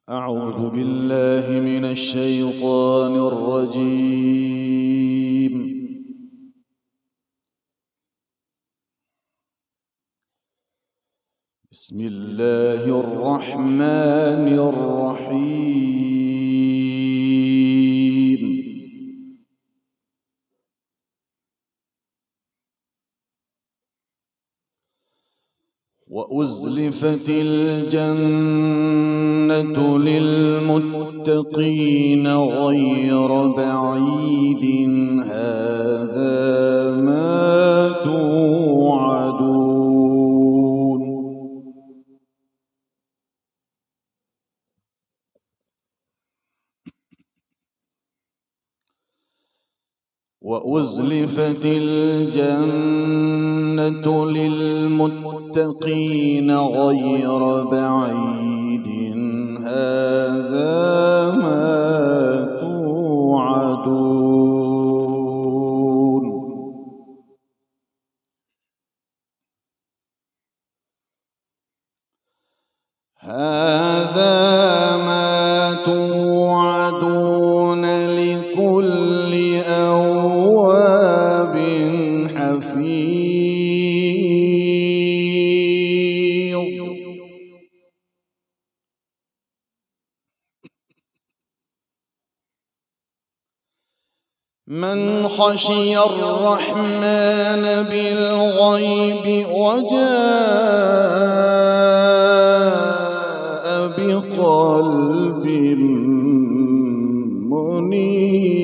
أعوذ بالله من الشيطان الرجيم. بسم الله الرحمن الرحيم. وأزلفت الجنة للمتقين غير بعيد هذا ما توعدون. وأزلفت الجنة للمتقين غير بعيد هذا ما توعدون. هذا ما توعدون لكل أواب حفيظ. من خشي الرحمن بالغيب وجاء بقلب منيب.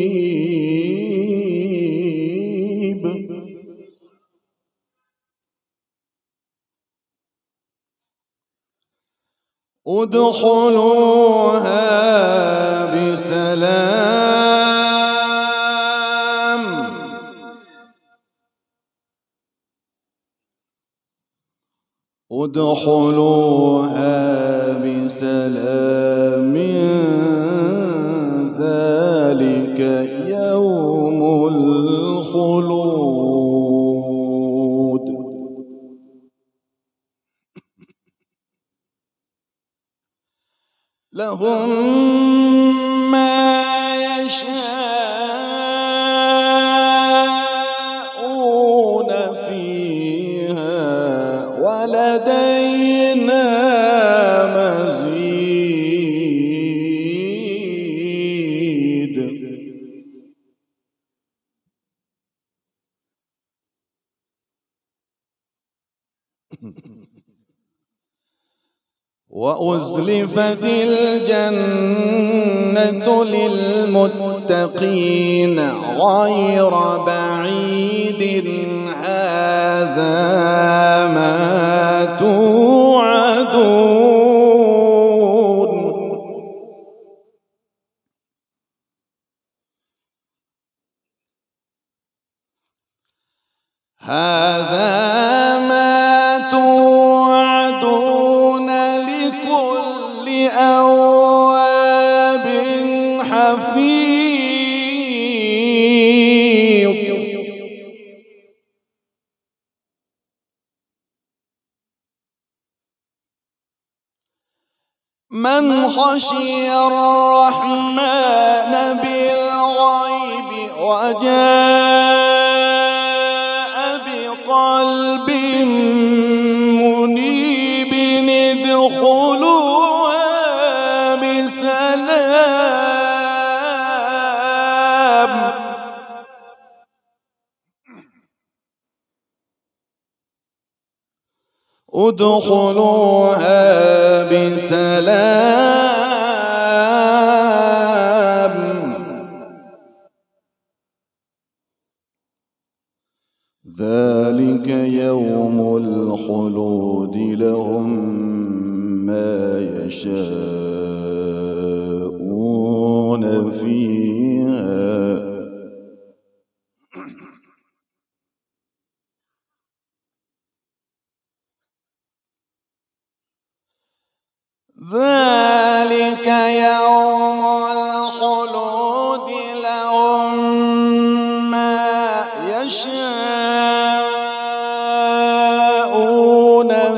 ادخلوها بسلام. ادخلوها بسلام ذلك يوم الخلود. لهم ما يشاءون فيها ولدينا مزيد. وأزلفت الجنة للمتقين غير بعيد هذا ما توعدون. هذا ما توعدون لكل أواب حفيظ. من خشي الرحمن بالغيب وجاء بقلب منيب ادخلوها بسلام. ادخلوها بسلام ذلك يوم الخلود. لهم ما يشاءون فيها ذلك يوم الخلود. لهم ما يشاءون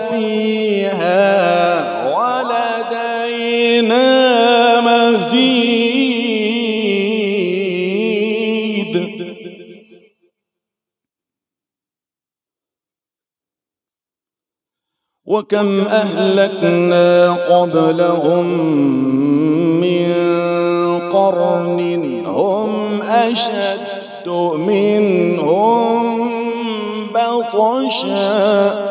فيها ولدينا وكم أهلكنا قبلهم من قرن هم أشد منهم بطشا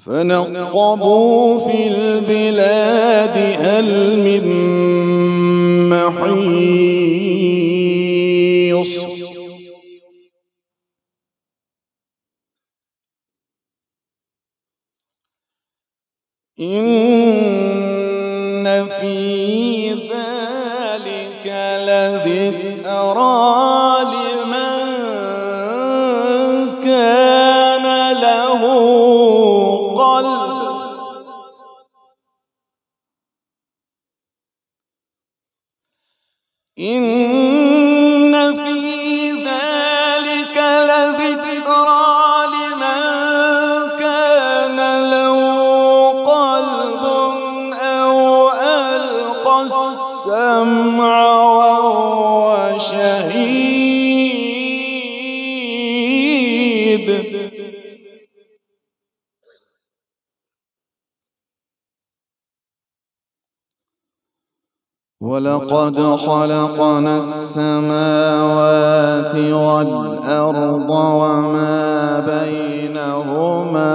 فنقبوا في البلاد هل من محيص إن في ذلك لذكرى لمن كان له قلب إن في ذلك لذكرى لمن كان له قلب أو ألقى السمع وهو شهيد ولقد خلقنا السماوات والأرض وما بينهما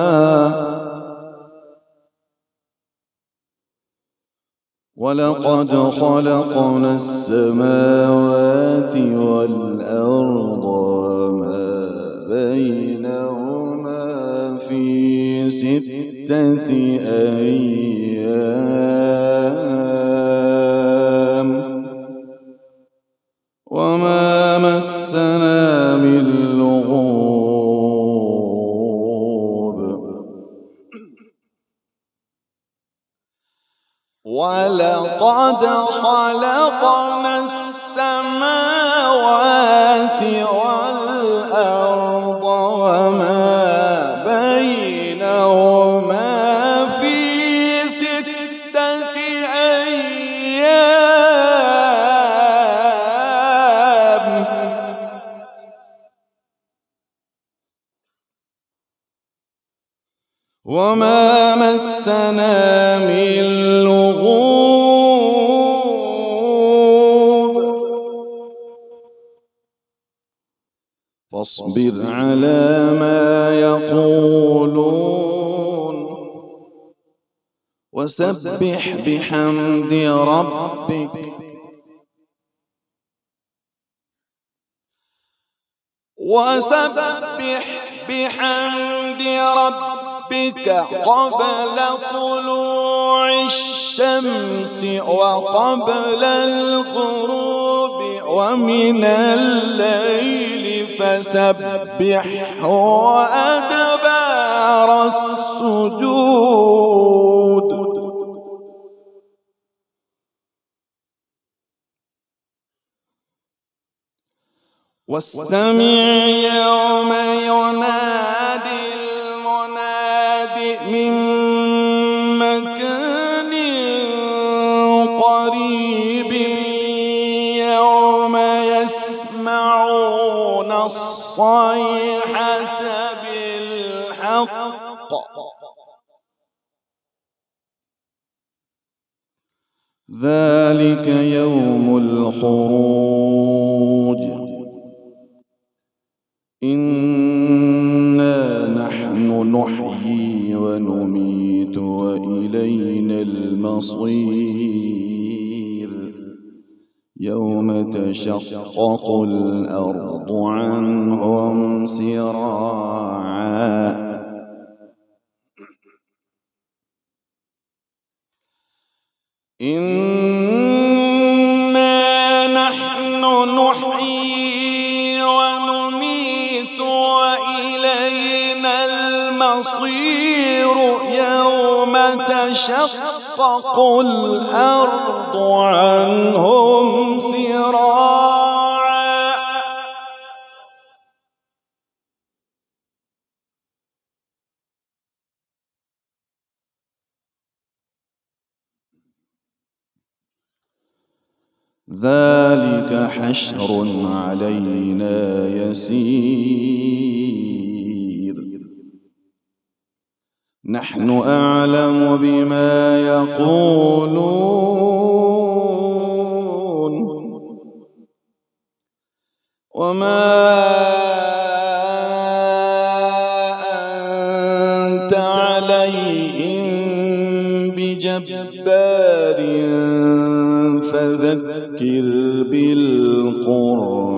ولقد خلقنا السماوات والأرض وما بينهما في 6 أيام وما مسنا من لغوب ولقد خلقنا السماوات والأرض وما بينهما في 6 أيام وما مسنا من لغوب فاصبر على ما يقولون وسبح بحمد ربك قبل طلوع الشمس وقبل الغروب ومن الليل فسبحه وأدبار السجود واستمع يوم ينادي المناد من مكان قريب يوم يسمعون الصيحة بالحق ذلك يوم الخروج إنا نحن نحيي ونميت وإلينا المصير يوم تشقق الأرض عنهم سراعا إنا نحن نحيي ونميت وإلينا المصير يوم تشقق الأرض عنهم سراعا ذلك حشر علينا يسير نحن أعلم بما يقولون وما أنت عليهم بجبار فذكر بالقرآن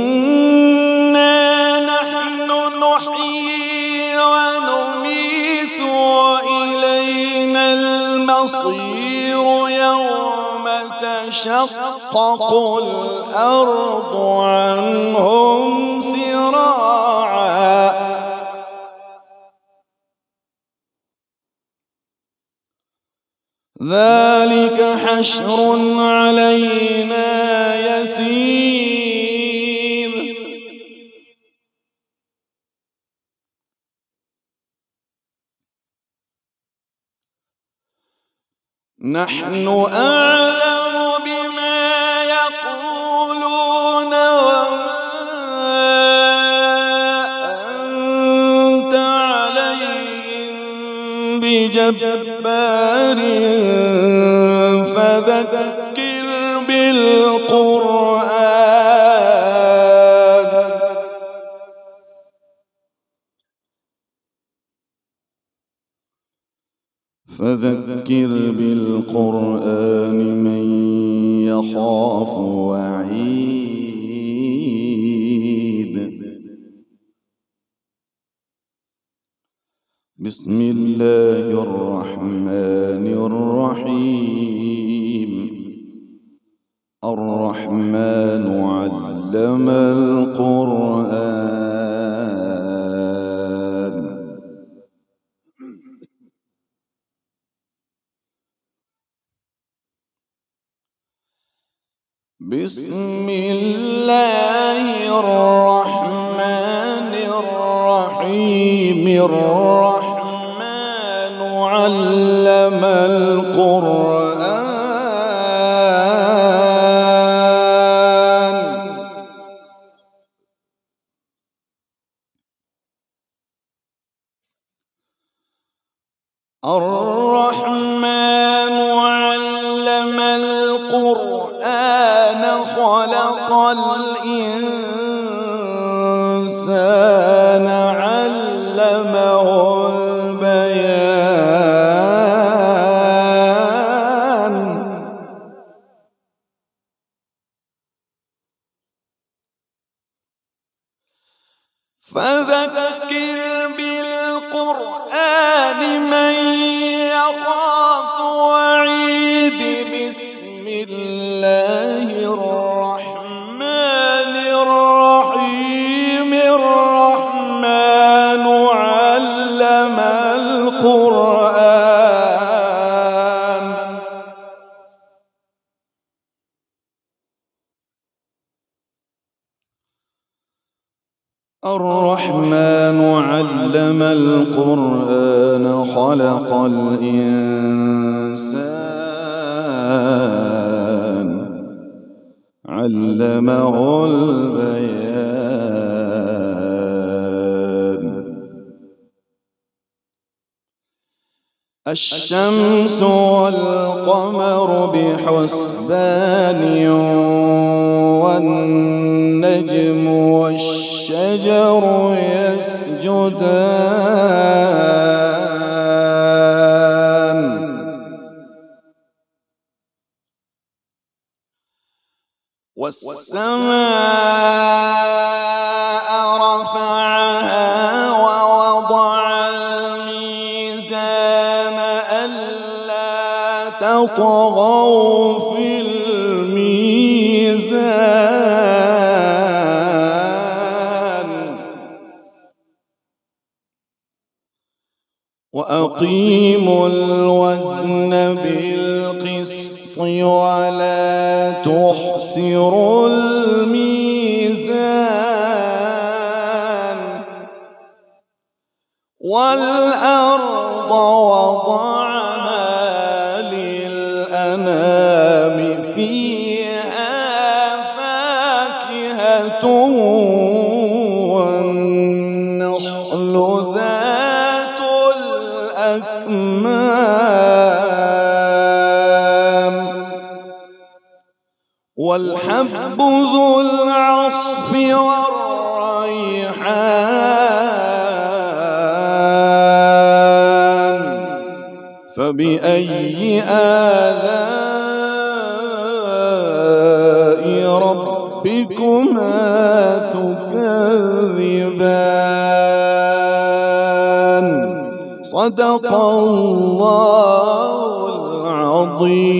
إنا نحن نحيي ونميت وإلينا المصير يوم تشقق الأرض عنهم سراعا ذلك حشر علينا يسير نحن أعلم بما يقولون وما أنت عليهم بجبار فذكر بالقرآن فذكر بالقرآن من يخاف وعيد بسم الله الرحمن الرحيم الرحمن علم القرآن بسم الله الرحمن الرحيم الرحمن علم القرآن الرحمن علم القرآن خلق الإنسان علمه البيان فذكر بالقرآن من يخاف وعيد بسم الله الرحمن الرحيم الرحمن علم القرآن الرحمن علم القرآن خلق الإنسان علمه البيان الشمس والقمر بحسبان والنجم والشجر يسجدان والسماء رفعها ووضع الميزان ألا تطغوا في الميزان وأقيموا الوزن بالقسط ولا تخسروا الميزان والأرض وضعها للأنام فيها والنخل ذات الأكمام والحب ذو العصف والريحان فبأي آلاء ربكما تكذبان صدق الله العظيم.